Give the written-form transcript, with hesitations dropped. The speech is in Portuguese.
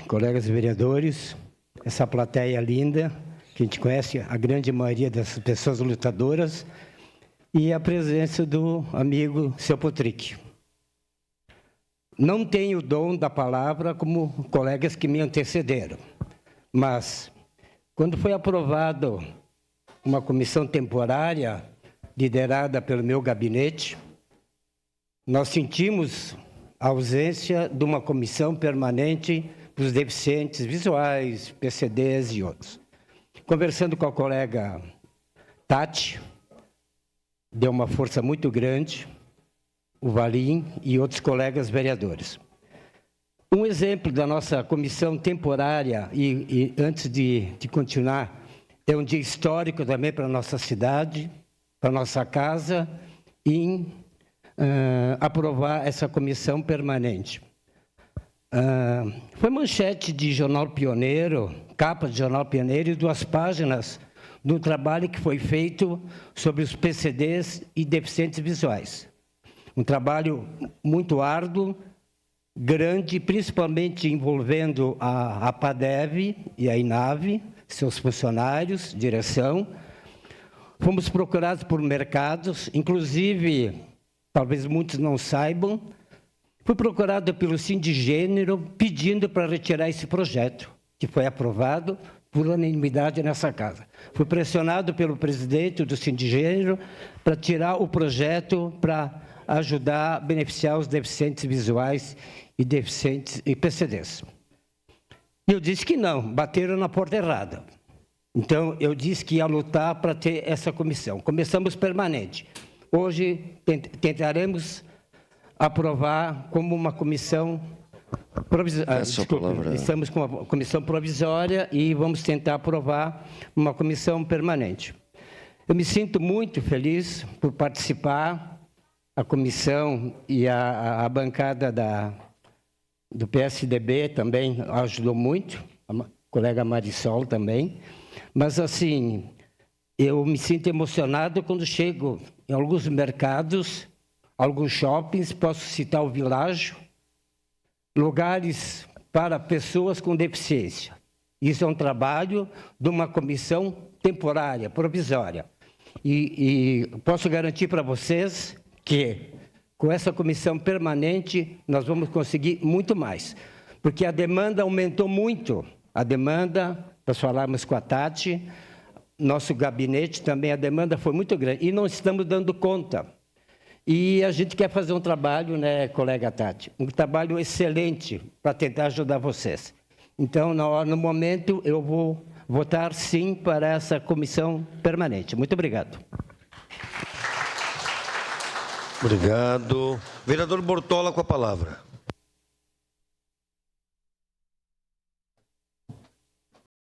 colegas vereadores, essa plateia linda, que a gente conhece a grande maioria das pessoas lutadoras, e a presença do amigo Seu Potric. Não tenho o dom da palavra como colegas que me antecederam, mas quando foi aprovado uma comissão temporária, liderada pelo meu gabinete, nós sentimos a ausência de uma comissão permanente para os deficientes visuais, PCDs e outros. Conversando com a colega Tati, deu uma força muito grande, o Valim e outros colegas vereadores. Um exemplo da nossa comissão temporária, e antes de continuar, é um dia histórico também para a nossa cidade, para a nossa casa, em aprovar essa comissão permanente. Foi manchete de Jornal Pioneiro, capa de Jornal Pioneiro, e 2 páginas do trabalho que foi feito sobre os PCDs e deficientes visuais. Um trabalho muito árduo, grande, principalmente envolvendo a PADEV e a INAVE, seus funcionários, direção. Fomos procurados por mercados, inclusive, talvez muitos não saibam, fui procurado pelo Sindigênero pedindo para retirar esse projeto, que foi aprovado por unanimidade nessa casa. Fui pressionado pelo presidente do Sindigênero para tirar o projeto para ajudar a beneficiar os deficientes visuais e deficientes e PCDs. E eu disse que não, bateram na porta errada. Então, eu disse que ia lutar para ter essa comissão. Começamos permanente. Hoje, tentaremos aprovar como uma comissão provisória. Estamos com uma comissão provisória e vamos tentar aprovar uma comissão permanente. Eu me sinto muito feliz por participar, a comissão e a bancada do PSDB também ajudou muito, a colega Marisol também, mas assim, eu me sinto emocionado quando chego em alguns mercados, alguns shoppings, posso citar o Világio, lugares para pessoas com deficiência. Isso é um trabalho de uma comissão temporária, provisória. E posso garantir para vocês que, com essa comissão permanente, nós vamos conseguir muito mais. Porque a demanda aumentou muito. A demanda, nós falamos com a Tati, nosso gabinete também, a demanda foi muito grande. E não estamos dando conta. E a gente quer fazer um trabalho, né, colega Tati? Um trabalho excelente para tentar ajudar vocês. Então, no momento, eu vou votar sim para essa comissão permanente. Muito obrigado. Obrigado. Vereador Bortola com a palavra.